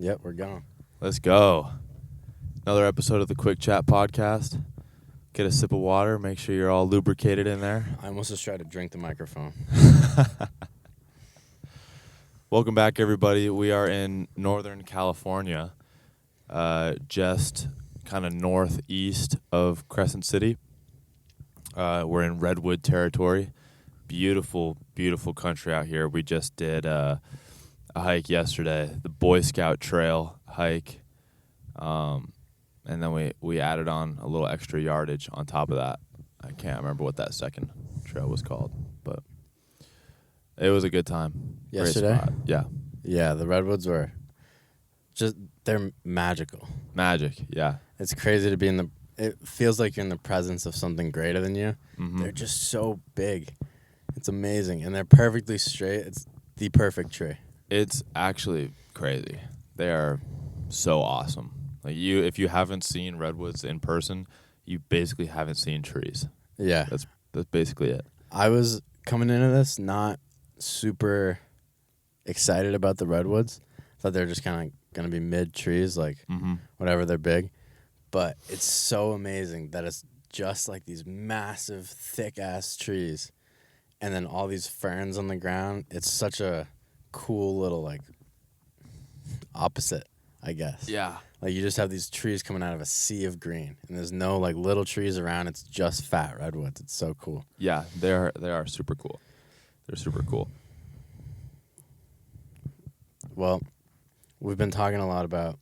Yep, we're going. Let's go. Another episode of the QuickChat podcast. Get a sip of water. Make sure you're all lubricated in there. I almost just tried to drink the microphone. Welcome back, everybody. We are in Northern California, just kind of northeast of Crescent City. We're in Redwood territory. Beautiful, beautiful country out here. We just did a hike yesterday, the Boy Scout Trail hike, and then we added on a little extra yardage on top of that. I can't remember what that second trail was called, but it was a good time. Yesterday? Great spot. Yeah. Yeah, the redwoods were they're magical. Magic, yeah. It's crazy to be it feels like you're in the presence of something greater than you. Mm-hmm. They're just so big. It's amazing. And they're perfectly straight. It's the perfect tree. It's actually crazy. They are so awesome. Like if you haven't seen redwoods in person, you basically haven't seen trees. Yeah. That's basically it. I was coming into this not super excited about the redwoods. Thought they were just kind of going to be mid trees, like whatever, they're big. But it's so amazing that it's just like these massive, thick-ass trees and then all these ferns on the ground. It's such a cool little, like, opposite, I guess. Yeah. Like, you just have these trees coming out of a sea of green, and there's no, like, little trees around. It's just fat redwoods. It's so cool. Yeah, they are super cool. They're super cool. Well, we've been talking a lot about,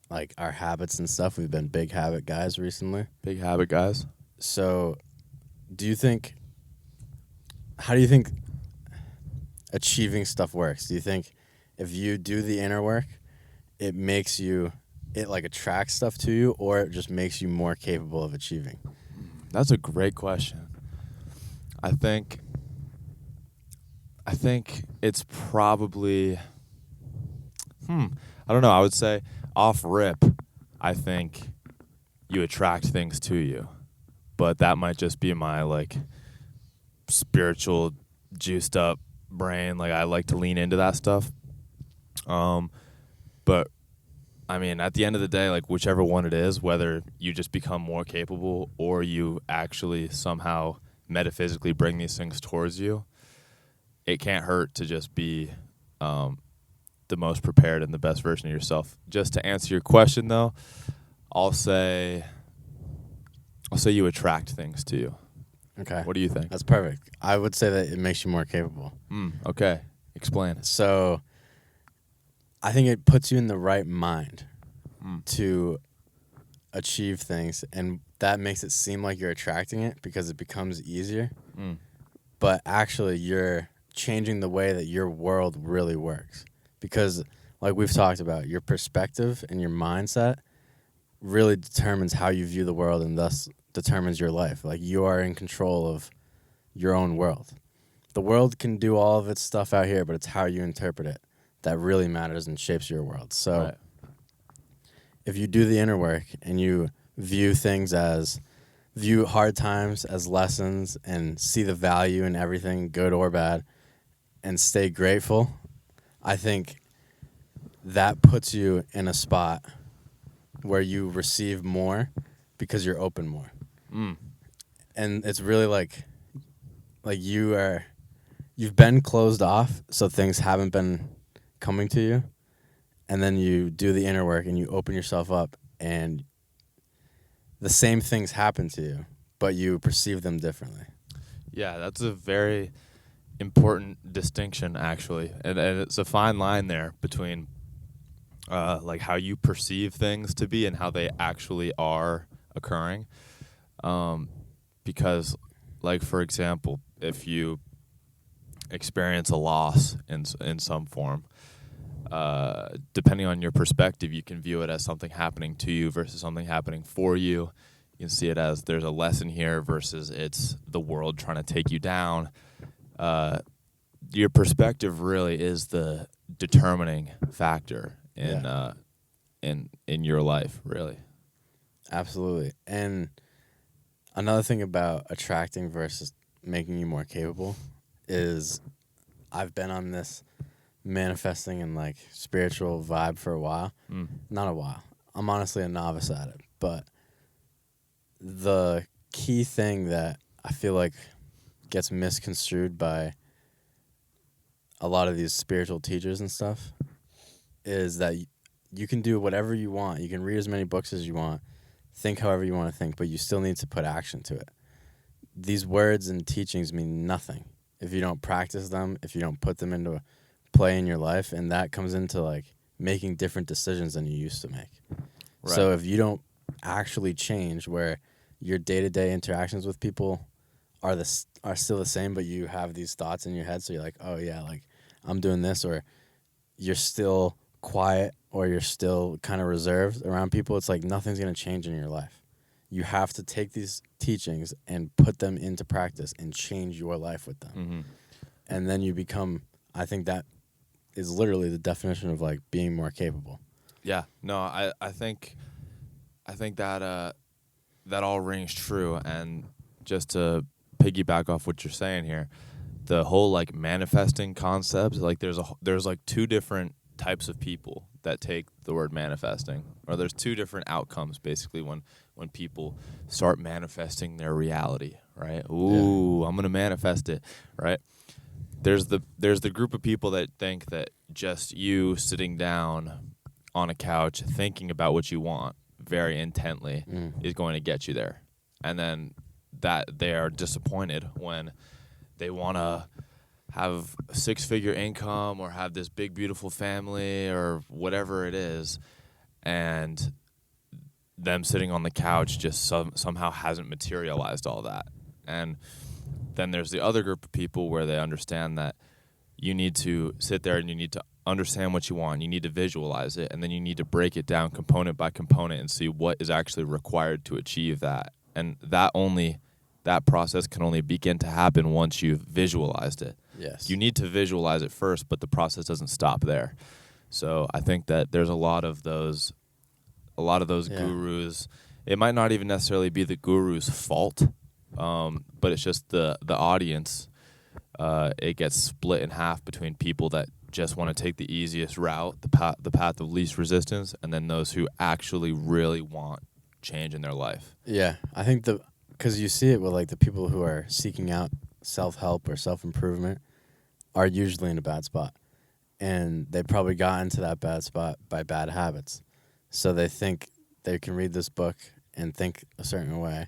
like, our habits and stuff. We've been big habit guys recently. Big habit, guys. So, how do you think achieving stuff works? Do you think if you do the inner work, it attracts stuff to you, or it just makes you more capable of achieving? That's a great question. I think it's probably I don't know. I would say off rip, I think you attract things to you. But that might just be my like spiritual juiced up brain. Like I like to lean into that stuff. But I mean, at the end of the day, like whichever one it is, whether you just become more capable or you actually somehow metaphysically bring these things towards you, it can't hurt to just be the most prepared and the best version of yourself. Just to answer your question, though, I'll say you attract things to you. Okay. What do you think? That's perfect. I would say that it makes you more capable. Okay. Explain. So I think it puts you in the right mind to achieve things, and that makes it seem like you're attracting it because it becomes easier. But actually, you're changing the way that your world really works. Because, like we've talked about, your perspective and your mindset really determines how you view the world and thus determines your life. Like, you are in control of your own world. The world can do all of its stuff out here, but it's how you interpret it that really matters and shapes your world. So if you do the inner work and you view hard times as lessons and see the value in everything, good or bad, and stay grateful, I think that puts you in a spot where you receive more because you're open more. And it's really like you've been closed off, so things haven't been coming to you, and then you do the inner work and you open yourself up and the same things happen to you, but you perceive them differently. Yeah, that's a very important distinction, actually, and it's a fine line there between like how you perceive things to be and how they actually are occurring. Because, like, for example, if you experience a loss in some form, depending on your perspective, you can view it as something happening to you versus something happening for you. You can see it as there's a lesson here versus it's the world trying to take you down. Your perspective really is the determining factor in your life, really. Absolutely. And another thing about attracting versus making you more capable is I've been on this manifesting and like spiritual vibe for a while. Not a while. I'm honestly a novice at it, but the key thing that I feel like gets misconstrued by a lot of these spiritual teachers and stuff is that you can do whatever you want. You can read as many books as you want, think however you want to think, but you still need to put action to it. These words and teachings mean nothing if you don't practice them, if you don't put them into play in your life, and that comes into like making different decisions than you used to make. Right. So if you don't actually change, where your day-to-day interactions with people are still the same, but you have these thoughts in your head, so you're like, oh yeah, like I'm doing this, or you're still quiet, or you're still kind of reserved around people, it's like nothing's going to change in your life. You have to take these teachings and put them into practice and change your life with them. Mm-hmm. And then you become, I think that is literally the definition of like being more capable. Yeah, no, I think that that all rings true. And just to piggyback off what you're saying here, the whole like manifesting concept, like there's like two different types of people that take the word manifesting, or there's two different outcomes basically when people start manifesting their reality, right? Ooh, yeah. I'm gonna manifest it, right? There's the group of people that think that just you sitting down on a couch thinking about what you want very intently is going to get you there, and then that they are disappointed when they want to have a 6-figure income or have this big beautiful family or whatever it is, and them sitting on the couch just somehow hasn't materialized all that. And then there's the other group of people where they understand that you need to sit there and you need to understand what you want. You need to visualize it, and then you need to break it down component by component and see what is actually required to achieve that. And that process can only begin to happen once you've visualized it. Yes. You need to visualize it first, but the process doesn't stop there. So I think that there's a lot of those gurus. It might not even necessarily be the guru's fault, but it's just the audience. It gets split in half between people that just want to take the easiest route, the path of least resistance, and then those who actually really want change in their life. Yeah, I think because you see it with like the people who are seeking out self-help or self-improvement are usually in a bad spot, and they probably got into that bad spot by bad habits. So they think they can read this book and think a certain way,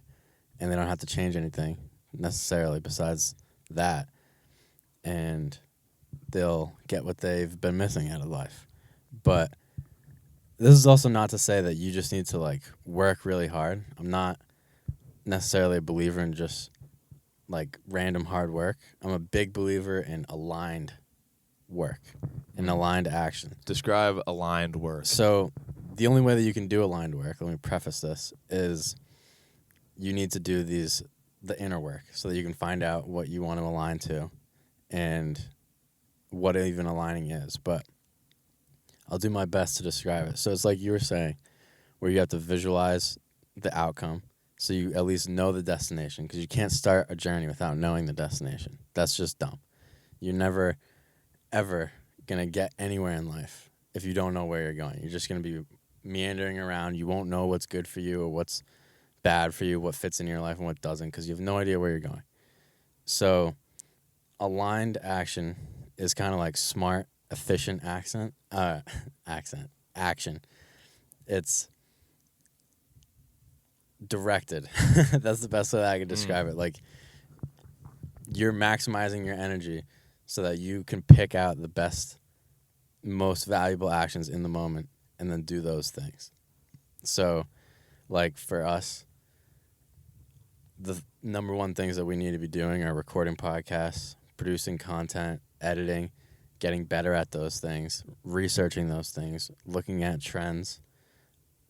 and they don't have to change anything necessarily besides that, and they'll get what they've been missing out of life. But this is also not to say that you just need to like work really hard. I'm not necessarily a believer in just like random hard work. I'm a big believer in aligned work and aligned action. Describe aligned work. So the only way that you can do aligned work, let me preface this, is you need to do the inner work so that you can find out what you want to align to and what even aligning is. But I'll do my best to describe it. So it's like you were saying, where you have to visualize the outcome so you at least know the destination, because you can't start a journey without knowing the destination. That's just dumb. You're never, ever going to get anywhere in life if you don't know where you're going. You're just going to be meandering around. You won't know what's good for you or what's bad for you, what fits in your life and what doesn't, because you have no idea where you're going. So aligned action is kind of like smart, efficient action. It's directed. That's the best way that I can describe it. Like, you're maximizing your energy so that you can pick out the best, most valuable actions in the moment and then do those things. So, like, for us, the number one things that we need to be doing are recording podcasts, producing content, editing, getting better at those things, researching those things, looking at trends,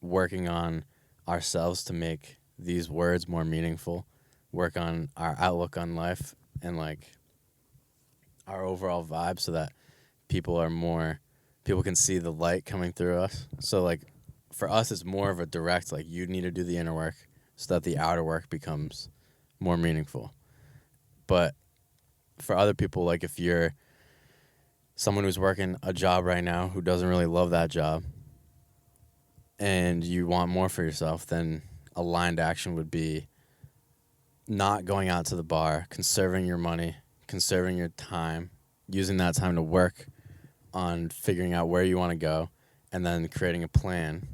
working on ourselves to make these words more meaningful, work on our outlook on life and like our overall vibe so that people can see the light coming through us. So like for us, it's more of a direct, like you need to do the inner work so that the outer work becomes more meaningful. But for other people, like if you're someone who's working a job right now who doesn't really love that job and you want more for yourself, then aligned action would be not going out to the bar, conserving your money, conserving your time, using that time to work on figuring out where you want to go, and then creating a plan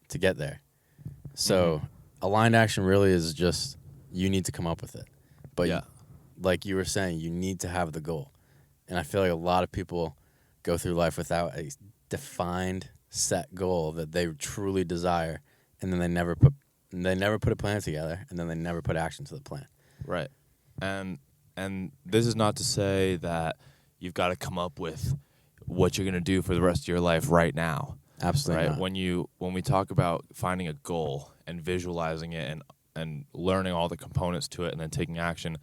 to get there. So aligned action really is just you need to come up with it. But Yeah. like you were saying, you need to have the goal. And I feel like a lot of people go through life without a defined set goal that they truly desire, and then they never put a plan together, and then they never put action to the plan. Right. And this is not to say that you've got to come up with what you're going to do for the rest of your life right now. Absolutely Right? not. When we talk about finding a goal and visualizing it and learning all the components to it and then taking action,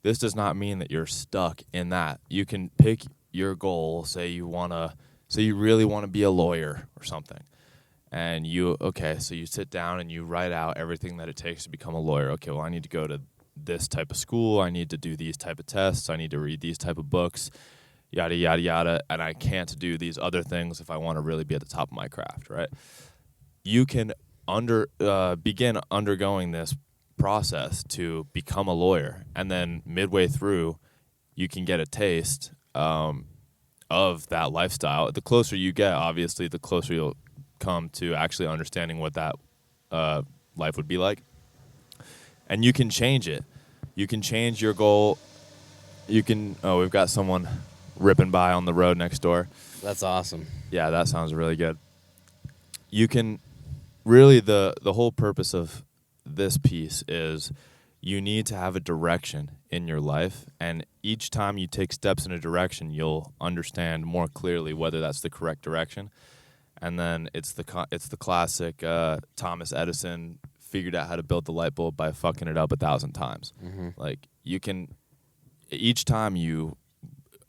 this does not mean that you're stuck in that. You can pick your goal, say you really want to be a lawyer or something. And so you sit down and you write out everything that it takes to become a lawyer. Okay, well, I need to go to this type of school, I need to do these type of tests, I need to read these type of books, yada, yada, yada, and I can't do these other things if I want to really be at the top of my craft, right? You can begin undergoing this process to become a lawyer, and then midway through, you can get a taste of that lifestyle. The closer you get, obviously, the closer you'll come to actually understanding what that life would be like. And you can change it. You can change your goal. We've got someone ripping by on the road next door. That's awesome. Yeah, that sounds really good. You can really, the whole purpose of this piece is you need to have a direction in your life, and each time you take steps in a direction, you'll understand more clearly whether that's the correct direction. And then it's the classic Thomas Edison figured out how to build the light bulb by fucking it up 1,000 times. Like, you can, each time you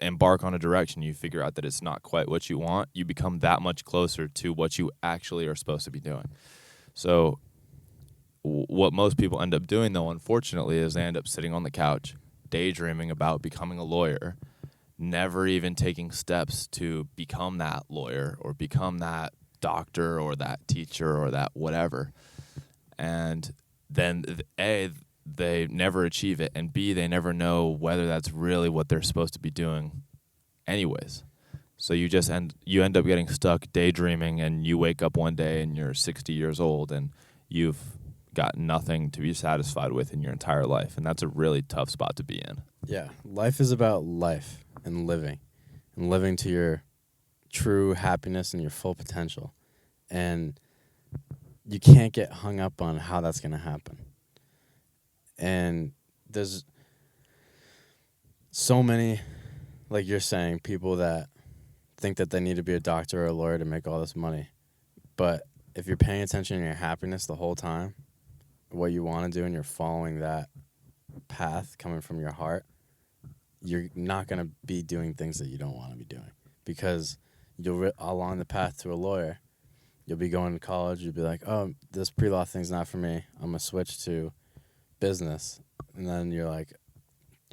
embark on a direction, you figure out that it's not quite what you want, you become that much closer to what you actually are supposed to be doing. So what most people end up doing, though, unfortunately, is they end up sitting on the couch, daydreaming about becoming a lawyer, never even taking steps to become that lawyer or become that doctor or that teacher or that whatever. And then, A, they never achieve it, and B, they never know whether that's really what they're supposed to be doing anyways. So you end up getting stuck daydreaming, and you wake up one day and you're 60 years old and you've got nothing to be satisfied with in your entire life, and that's a really tough spot to be in. Yeah, life is about life and living to your true happiness and your full potential. And you can't get hung up on how that's going to happen. And there's so many, like you're saying, people that think that they need to be a doctor or a lawyer to make all this money. But if you're paying attention to your happiness the whole time, what you want to do, and you're following that path coming from your heart, you're not going to be doing things that you don't want to be doing. Because along the path to a lawyer, you'll be going to college, you'll be like, oh, this pre-law thing's not for me, I'm going to switch to business. And then you're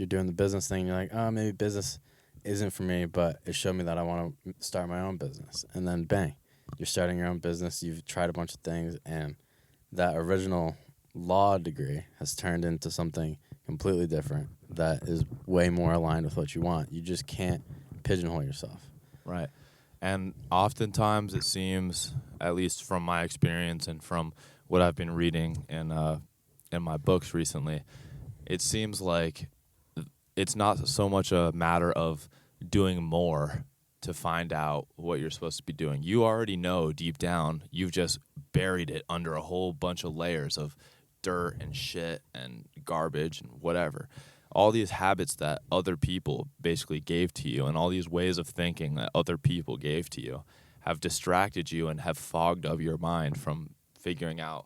doing the business thing, you're like, oh, maybe business isn't for me, but it showed me that I want to start my own business. And then bang, you're starting your own business, you've tried a bunch of things, and that original law degree has turned into something completely different that is way more aligned with what you want. You just can't pigeonhole yourself. Right. And oftentimes it seems, at least from my experience and from what I've been reading in my books recently, it seems like it's not so much a matter of doing more to find out what you're supposed to be doing. You already know deep down, you've just buried it under a whole bunch of layers of dirt and shit and garbage and whatever. All these habits that other people basically gave to you and all these ways of thinking that other people gave to you have distracted you and have fogged up your mind from figuring out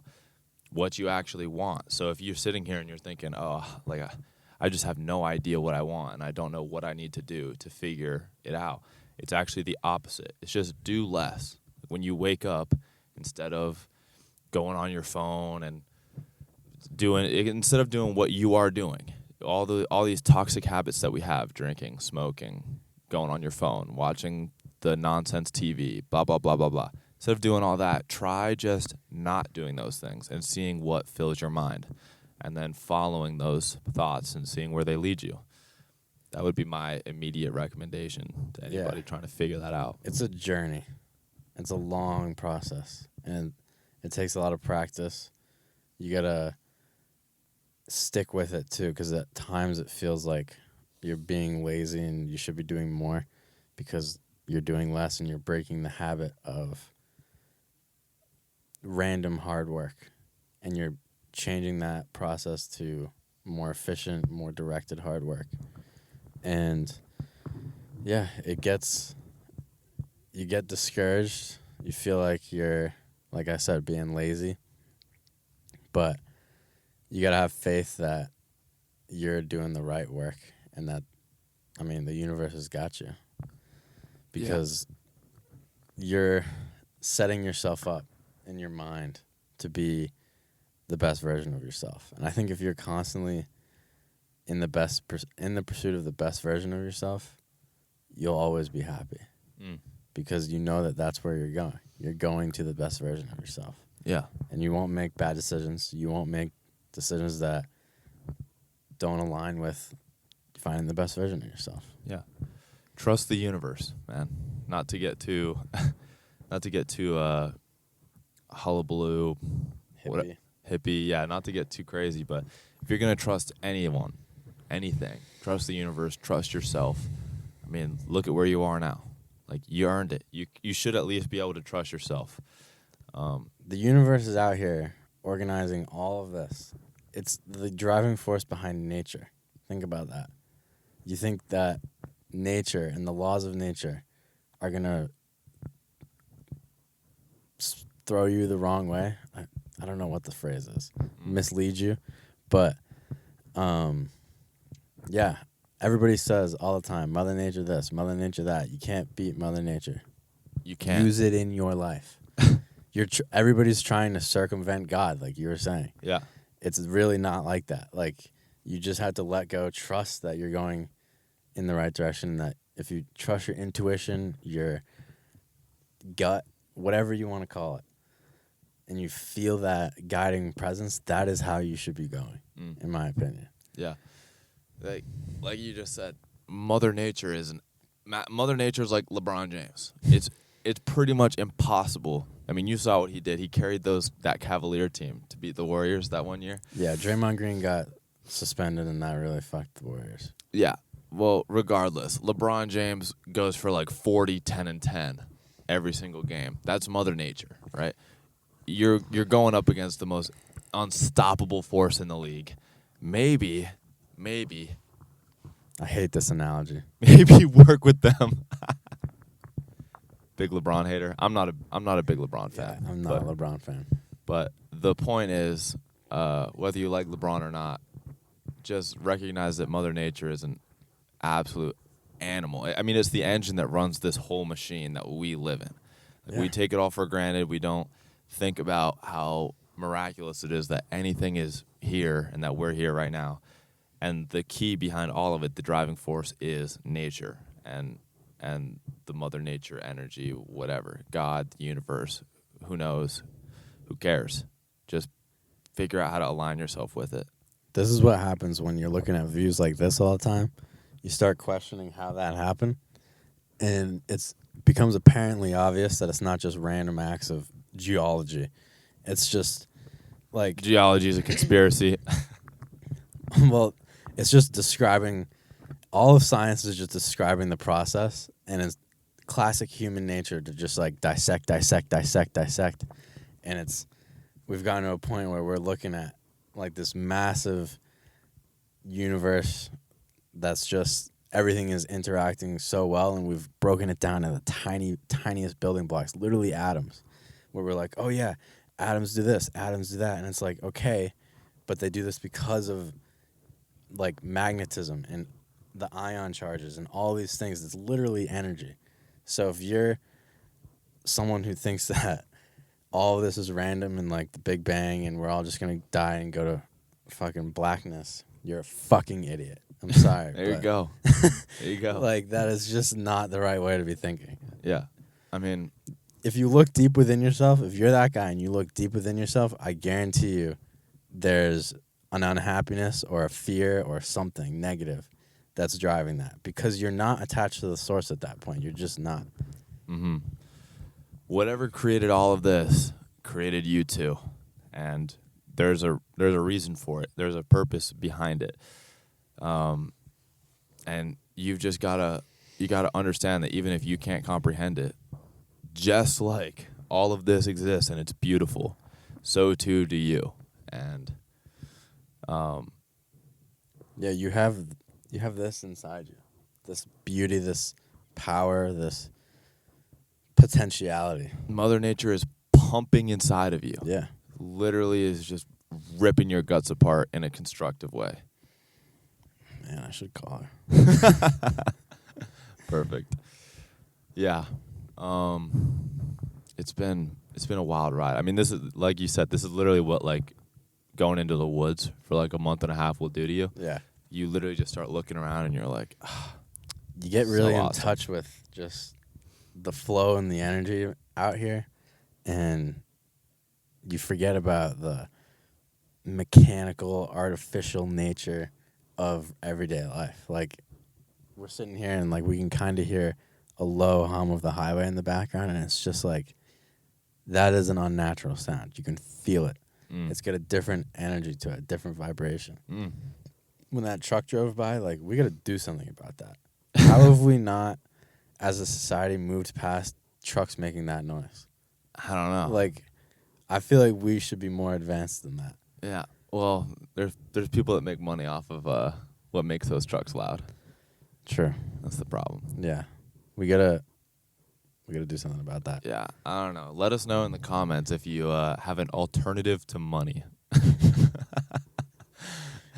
what you actually want. So if you're sitting here and you're thinking, I just have no idea what I want and I don't know what I need to do to figure it out, it's actually the opposite. It's just do less. When you wake up, instead of going on your phone and instead of doing what you are doing, all these toxic habits that we have, drinking, smoking, going on your phone, watching the nonsense TV, blah, blah, blah, blah, blah. Instead of doing all that, try just not doing those things and seeing what fills your mind, and then following those thoughts and seeing where they lead you. That would be my immediate recommendation to anybody trying to figure that out. It's a journey. It's a long process, and it takes a lot of practice. You got to stick with it, too, because at times it feels like you're being lazy and you should be doing more because you're doing less and you're breaking the habit of random hard work, and you're changing that process to more efficient, more directed hard work. And yeah, you get discouraged. You feel like you're, like I said, being lazy. But you got to have faith that you're doing the right work and that, the universe has got you. Because you're setting yourself up in your mind to be the best version of yourself. And I think if you're constantly in the pursuit of the best version of yourself, you'll always be happy. Because you know that that's where you're going. You're going to the best version of yourself. Yeah. And you won't make bad decisions. You won't make decisions that don't align with finding the best version of yourself. Yeah. Trust the universe, man. Not to get too hullabaloo, hippie. Yeah, not to get too crazy, but if you're gonna trust anyone, anything, trust the universe, trust yourself. Look at where you are now. Like, you earned it. You should at least be able to trust yourself. The universe is out here organizing all of this. It's the driving force behind nature. Think about that. You think that nature and the laws of nature are going to throw you the wrong way? I don't know what the phrase is. Mislead you. But, yeah, everybody says all the time, Mother Nature this, Mother Nature that. You can't beat Mother Nature. You can't. Use it in your life. Everybody's trying to circumvent God, like you were saying. Yeah. It's really not like that. Like, you just have to let go, trust that you're going in the right direction, that if you trust your intuition, your gut, whatever you want to call it, and you feel that guiding presence, that is how you should be going, in my opinion. Yeah. Like you just said, Mother Nature is like LeBron James. It's pretty much impossible. You saw what he did. He carried that Cavalier team to beat the Warriors that one year. Yeah, Draymond Green got suspended, and that really fucked the Warriors. Yeah. Well, regardless, LeBron James goes for like 40, 10, and 10 every single game. That's Mother Nature, right? You're going up against the most unstoppable force in the league. Maybe I hate this analogy. Maybe work with them. Big LeBron hater. I'm not a big LeBron fan. Yeah, I'm not a LeBron fan. But the point is, whether you like LeBron or not, just recognize that Mother Nature is an absolute animal. It's the engine that runs this whole machine that we live in. We take it all for granted. We don't think about how miraculous it is that anything is here and that we're here right now. And the key behind all of it, the driving force, is nature and the Mother Nature energy, whatever. God, the universe, who knows? Who cares? Just figure out how to align yourself with it. This is what happens when you're looking at views like this all the time. You start questioning how that happened, and it becomes apparently obvious that it's not just random acts of geology. It's just like... Geology is a conspiracy. Well, it's just describing... All of science is just describing the process, and it's classic human nature to just like dissect. And we've gotten to a point where we're looking at like this massive universe that's just, everything is interacting so well, and we've broken it down to the tiniest building blocks, literally atoms, where we're like, oh yeah, atoms do this, atoms do that. And it's like, okay, but they do this because of like magnetism and the ion charges and all these things. It's literally energy. So if you're someone who thinks that all of this is random and like the Big Bang and we're all just going to die and go to fucking blackness, you're a fucking idiot. I'm sorry. There you but go. There you go. Like, that is just not the right way to be thinking. Yeah. I mean, If you look deep within yourself, if you're that guy and you look deep within yourself, I guarantee you there's an unhappiness or a fear or something negative that's driving that, because you're not attached to the source at that point. You're just not. mm-hmm. Whatever created all of this created you too. And there's a reason for it. There's a purpose behind it. And you've just gotta understand that even if you can't comprehend it, just like all of this exists and it's beautiful, so too do you. And Yeah, you have this inside you, this beauty, this power, this potentiality. Mother Nature is pumping inside of you. Yeah. Literally is just ripping your guts apart in a constructive way. Man, I should call her. Perfect. Yeah. It's been a wild ride. I mean, this is, like you said, this is literally what like going into the woods for like a month and a half will do to you. Yeah. You literally just start looking around and you're like, you get really so in awesome. touch with just the flow and the energy out here, and you forget about the mechanical, artificial nature of everyday life. Like, we're sitting here and like we can kind of hear a low hum of the highway in the background, and it's just like, that is an unnatural sound. You can feel it. It's got a different energy to it, a different vibration. When that truck drove by, like, we got to do something about that. How have we not, as a society, moved past trucks making that noise? I don't know. Like, I feel like we should be more advanced than that. Yeah. Well, there's people that make money off of what makes those trucks loud. True. That's the problem. Yeah. We gotta do something about that. Yeah. I don't know. Let us know in the comments if you have an alternative to money.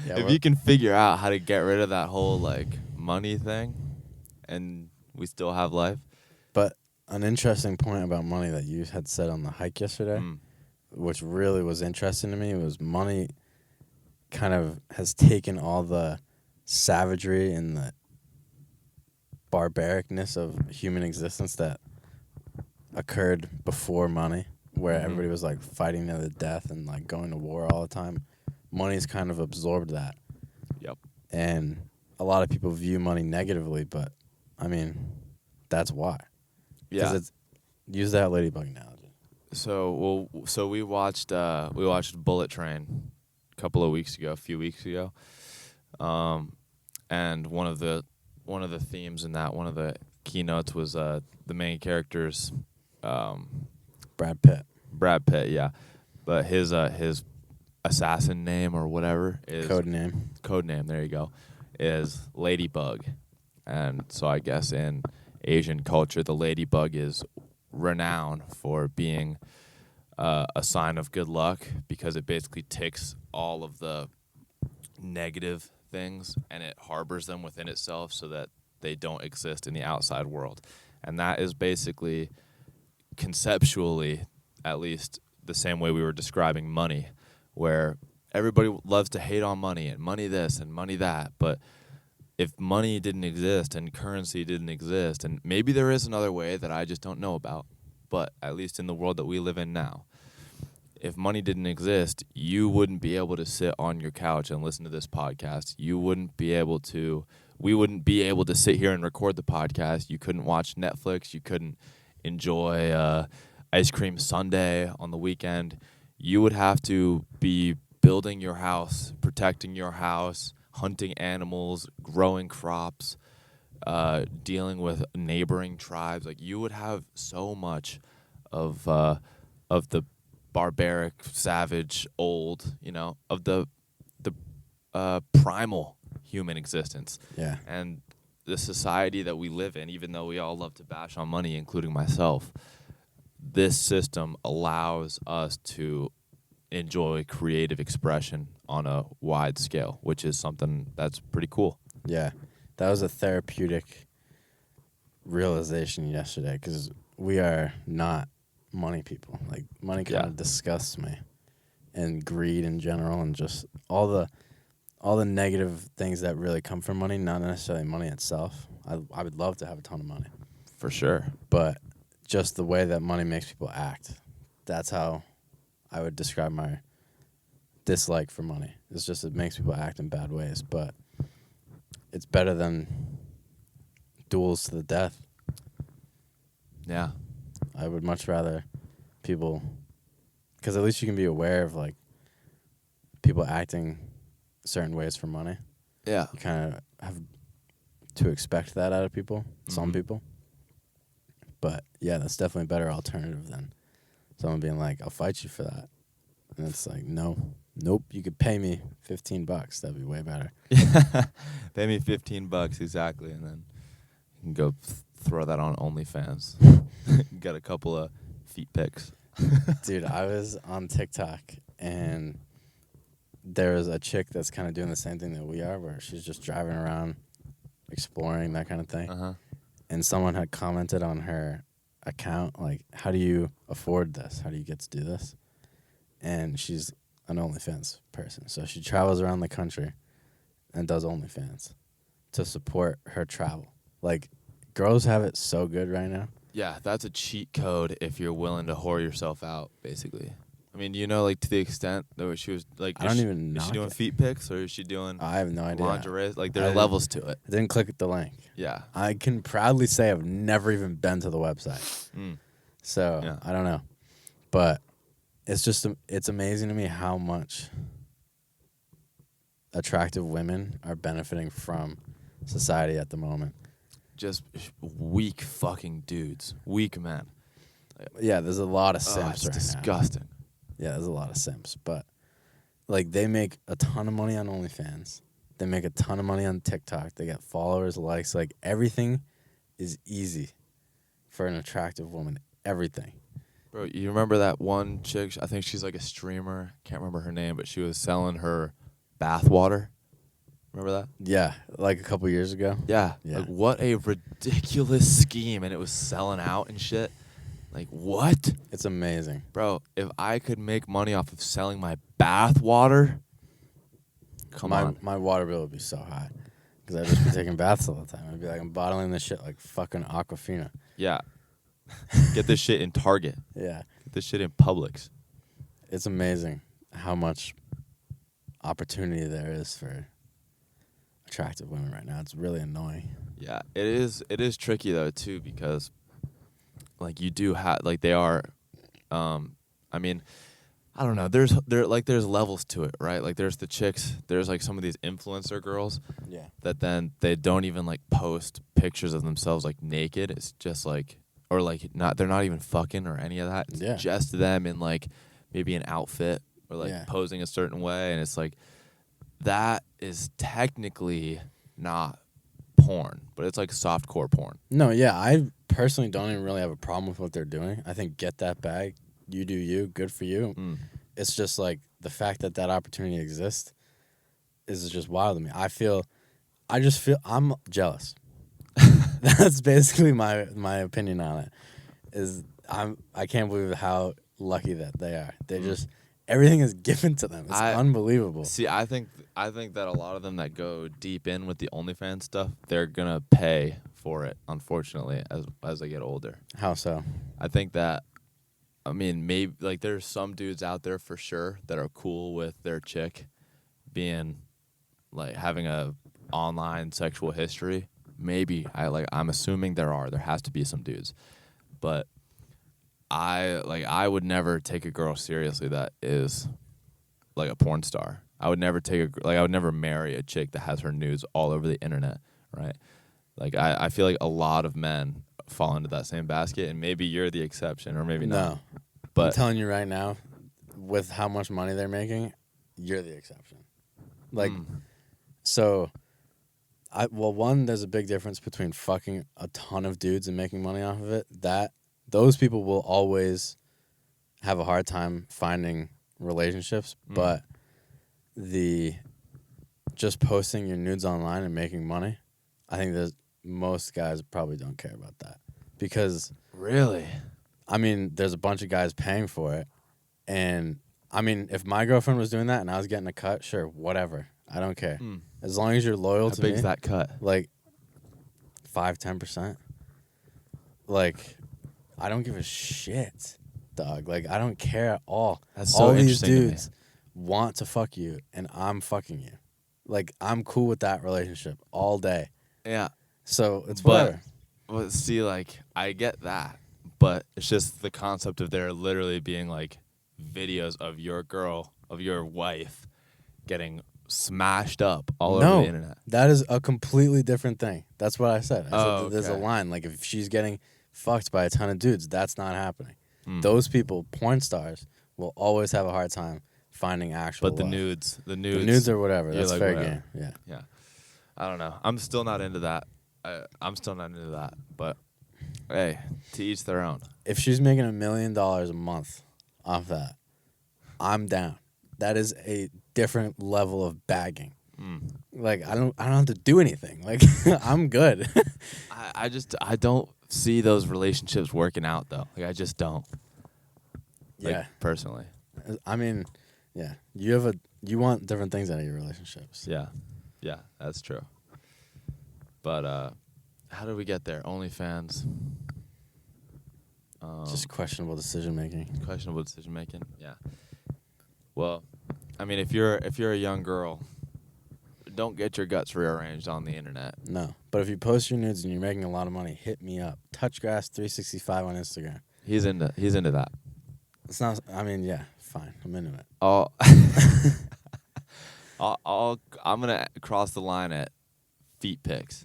Yeah, if you can figure out how to get rid of that whole like money thing, and we still have life. But an interesting point about money that you had said on the hike yesterday, which really was interesting to me, was money kind of has taken all the savagery and the barbaricness of human existence that occurred before money, where everybody was like fighting to the death and like going to war all the time. Money's kind of absorbed that. Yep. And a lot of people view money negatively, but I mean, that's why. Yeah. It's, use that ladybug analogy. So we watched Bullet Train a few weeks ago. And one of the themes in that, one of the keynotes was the main character's Brad Pitt, yeah. But his assassin name or whatever is code name, there you go, is Ladybug. And so I guess in Asian culture, the ladybug is renowned for being a sign of good luck, because it basically takes all of the negative things and it harbors them within itself so that they don't exist in the outside world. And that is basically, conceptually, at least, the same way we were describing money, where everybody loves to hate on money and money this and money that. But if money didn't exist and currency didn't exist, and maybe there is another way that I just don't know about, but at least in the world that we live in now, if money didn't exist, you wouldn't be able to sit on your couch and listen to this podcast. We wouldn't be able to sit here and record the podcast. You couldn't watch Netflix. You couldn't enjoy ice cream sundae on the weekend. You would have to be building your house, protecting your house, hunting animals, growing crops, dealing with neighboring tribes. Like, you would have so much of the barbaric, savage, old, of the primal human existence. Yeah. And the society that we live in, even though we all love to bash on money, including myself, this system allows us to enjoy creative expression on a wide scale, which is something that's pretty cool. Yeah. That was a therapeutic realization yesterday, because we are not money people. Like, money kind of disgusts me, and greed in general, and just all the all the negative things that really come from money, not necessarily money itself. I would love to have a ton of money. For sure. But just the way that money makes people act. That's how I would describe my dislike for money. It's just it makes people act in bad ways, but it's better than duels to the death. Yeah. I would much rather people, because at least you can be aware of like people acting certain ways for money. Yeah. You kind of have to expect that out of people, some people. But yeah, that's definitely a better alternative than someone being like, "I'll fight you for that," and it's like, nope, you could pay me $15. That'd be way better. Pay me $15 exactly, and then you can go throw that on OnlyFans. Get a couple of feet pics. Dude, I was on TikTok and there was a chick that's kind of doing the same thing that we are, where she's just driving around, exploring, that kind of thing. Uh-huh. And someone had commented on her account, like, "How do you afford this? How do you get to do this?" And she's an OnlyFans person. So she travels around the country and does OnlyFans to support her travel. Like, girls have it so good right now. Yeah, that's a cheat code if you're willing to whore yourself out, basically. I mean, you know, like, to the extent that she was, like, I don't even know. Is she doing feet pics, or is she doing I have no idea. lingerie? Like, there are levels to it. I didn't click the link. Yeah. I can proudly say I've never even been to the website. So, Yeah. I don't know. But it's just, it's amazing to me how much attractive women are benefiting from society at the moment. Just weak fucking dudes. Weak men. Yeah, there's a lot of simps it's right disgusting. now. Yeah, there's a lot of simps. But, like, they make a ton of money on OnlyFans. They make a ton of money on TikTok. They get followers, likes. Like, everything is easy for an attractive woman. Everything. Bro, you remember that one chick? I think she's like a streamer. Can't remember her name, but she was selling her bath water. Remember that? Yeah, like a couple years ago. Yeah. Yeah. Like, what a ridiculous scheme, and it was selling out and shit. Like, what? It's amazing. Bro, if I could make money off of selling my bath water, come on. My water bill would be so high because I'd just be taking baths all the time. I'd be like, I'm bottling this shit like fucking Aquafina. Yeah. Get this shit in Target. Yeah. Get this shit in Publix. It's amazing how much opportunity there is for attractive women right now. It's really annoying. Yeah, it is tricky though too, because like you do have, like, they are, I mean, I don't know. There's levels to it, right? Like, there's the chicks. There's like some of these influencer girls. Yeah. That then they don't even like post pictures of themselves like naked. It's just like, or like not. They're not even fucking or any of that. It's just them in like maybe an outfit or like posing a certain way, and it's like that is technically not porn, but it's like softcore porn. No, yeah, I personally don't even really have a problem with what they're doing. I think get that bag, you do you, good for you. It's just like the fact that that opportunity exists is just wild to me. I just feel I'm jealous. That's basically my opinion on it. Is I can't believe how lucky that they are. They just everything is given to them. It's unbelievable. See, I think that a lot of them that go deep in with the OnlyFans stuff, they're gonna pay for it, unfortunately, as they get older. How so? I think that, I mean, maybe like there's some dudes out there for sure that are cool with their chick being like having a online sexual history. Maybe I'm assuming there has to be some dudes, but I would never take a girl seriously that is like a porn star. I would never I would never marry a chick that has her nudes all over the internet, right? Like I feel like a lot of men fall into that same basket, and maybe you're the exception, or maybe not. No, but I'm telling you right now, with how much money they're making, you're the exception. Like, so, one, there's a big difference between fucking a ton of dudes and making money off of it. Those people will always have a hard time finding relationships, but just posting your nudes online and making money, I think most guys probably don't care about that. Because really, I mean, there's a bunch of guys paying for it, and I mean, if my girlfriend was doing that and I was getting a cut, sure, whatever. I don't care. As long as you're loyal to me. How big's that cut? Like 5-10%. Like, I don't give a shit, dog. Like, I don't care at all. That's so all these interesting to me. dudes want to fuck you, and I'm fucking you. Like, I'm cool with that relationship all day. Yeah. So it's whatever. But see, like, I get that, but it's just the concept of there literally being like videos of your girl, of your wife, getting smashed up all over the internet. That is a completely different thing. That's what I said. I said that there's a okay. line. Like, if she's getting fucked by a ton of dudes, that's not happening. Those people, porn stars, will always have a hard time finding actual But the love. nudes The nudes or whatever. That's like, fair game. Yeah. Yeah. I don't know. I'm still not into that. I'm still not into that. But hey, to each their own. If she's making $1 million a month off that, I'm down. That is a different level of bagging. Like, I don't have to do anything. Like, I'm good. I don't see those relationships working out though. Like, I just don't. Like, Yeah. personally. I mean, yeah. You want different things out of your relationships. Yeah. Yeah, that's true. But how did we get there? OnlyFans. Just questionable decision making. Questionable decision making. Yeah. Well, I mean, if you're a young girl, don't get your guts rearranged on the internet. No, but if you post your nudes and you're making a lot of money, hit me up. Touchgrass365 on Instagram. He's into that. It's not. I mean, yeah, fine. I'm into it. I'm gonna cross the line at feet pics.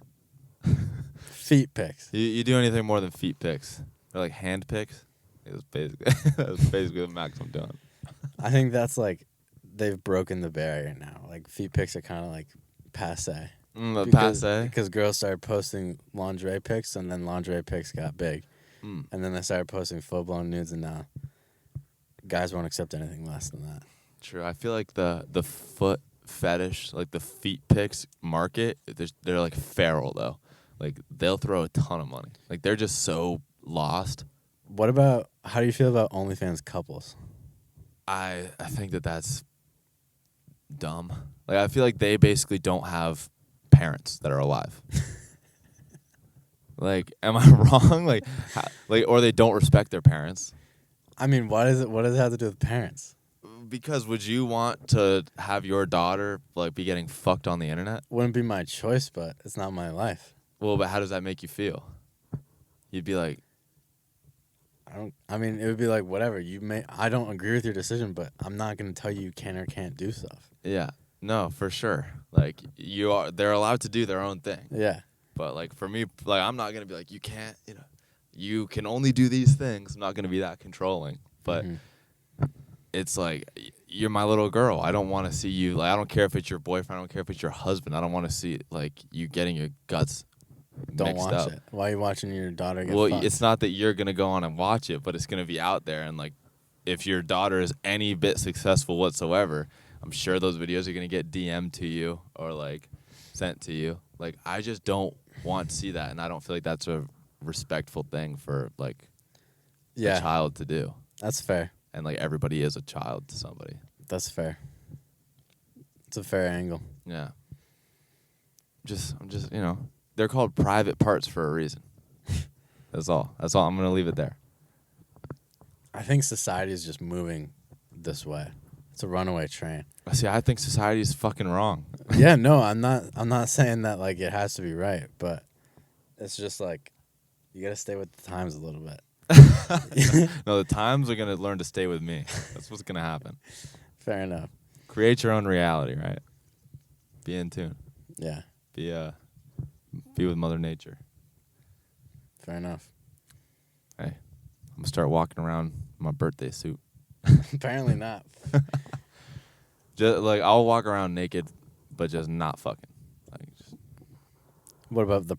Feet pics. You do anything more than feet pics? Or like hand pics? That's basically the max I'm doing. I think that's like they've broken the barrier now. Like feet pics are kind of like passe. Passe? Because girls started posting lingerie pics, and then lingerie pics got big, and then they started posting full blown nudes, and now guys won't accept anything less than that. True. I feel like the foot fetish, like the feet pics market, they're like feral though. Like, they'll throw a ton of money. Like, they're just so lost. How do you feel about OnlyFans couples? I think that's dumb. Like, I feel like they basically don't have parents that are alive. Like, am I wrong? Like, or they don't respect their parents. I mean, what does it have to do with parents? Because would you want to have your daughter like be getting fucked on the internet? Wouldn't be my choice, but it's not my life. Well, but how does that make you feel? You'd be like, I mean, it would be like, whatever. I don't agree with your decision, but I'm not going to tell you can or can't do stuff. yeah, no, for sure. Like, they're allowed to do their own thing. Yeah. But like, for me, like, I'm not going to be like, you can't, you can only do these things. I'm not going to be that controlling. But it's like, you're my little girl. I don't want to see you. Like, I don't care if it's your boyfriend. I don't care if it's your husband. I don't want to see like you getting your guts Don't mixed watch up. it. Why are you watching your daughter get Well, fucked? it's not that you're gonna go on and watch it, but it's gonna be out there. And like, if your daughter is any bit successful whatsoever, I'm sure those videos are gonna get DM'd to you or like sent to you. Like, I just don't want to see that, and I don't feel like that's a respectful thing for like a child to do. That's fair. And like, everybody is a child to somebody. That's fair. It's a fair angle. Yeah. I'm just they're called private parts for a reason. That's all. I'm gonna leave it there. I think society is just moving this way. It's a runaway train. See, I think society is fucking wrong. Yeah, no, I'm not saying that like it has to be right, but it's just like you gotta stay with the times a little bit. No, the times are gonna learn to stay with me. That's what's gonna happen. Fair enough. Create your own reality, right? Be in tune. Yeah. Be with Mother Nature. Fair enough. Hey, I'm gonna start walking around in my birthday suit. Apparently not. Just like, I'll walk around naked, but just not fucking. Like, What about the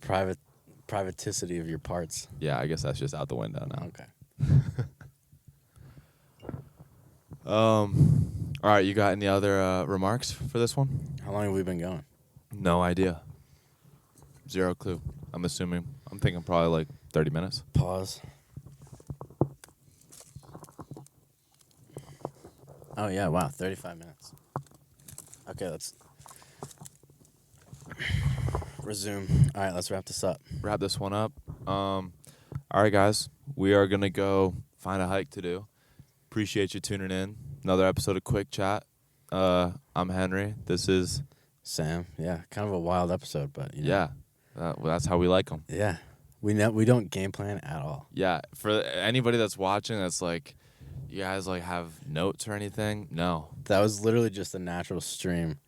privaticity of your parts? yeah, I guess that's just out the window now. Okay. All right, you got any other remarks for this one? How long have we been going? No idea. Zero clue. I'm thinking probably like 30 minutes. Pause. Oh yeah, wow, 35 minutes. Okay, Resume. All right, let's wrap this up. Wrap this one up. All right, guys. We are going to go find a hike to do. Appreciate you tuning in. Another episode of Quick Chat. I'm Henry. This is Sam. Yeah, kind of a wild episode, but you know. Yeah. Well, that's how we like them. Yeah. We don't game plan at all. Yeah. For anybody that's watching that's like, you guys like have notes or anything? No. That was literally just a natural stream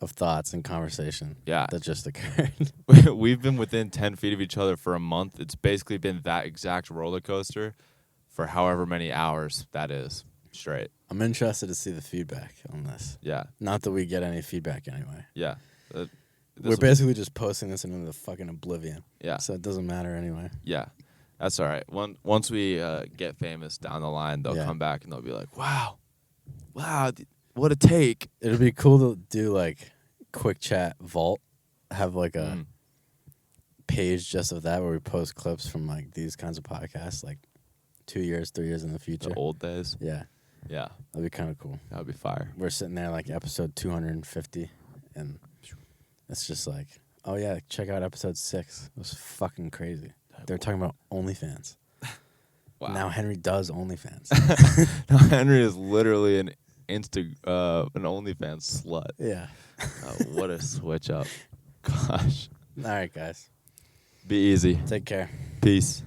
of thoughts and conversation. Yeah. That just occurred. We've been within 10 feet of each other for a month. It's basically been that exact roller coaster for however many hours that is straight. I'm interested to see the feedback on this. Yeah. Not that we get any feedback anyway. Yeah. We're basically just posting this into the fucking oblivion. Yeah. So it doesn't matter anyway. Yeah. That's all right. Once we get famous down the line, they'll come back and they'll be like, wow, what a take. It'd be cool to do like Quick Chat Vault, have like a page just of that where we post clips from like these kinds of podcasts, like 2 years, 3 years in the future. The old days. Yeah. Yeah. That'd be kind of cool. That would be fire. We're sitting there like episode 250 and it's just like, oh yeah, check out episode 6. It was fucking crazy. They're talking about OnlyFans. Wow. Now Henry does OnlyFans. Now Henry is literally an OnlyFans slut. Yeah. What a switch up. Gosh. All right, guys. Be easy. Take care. Peace.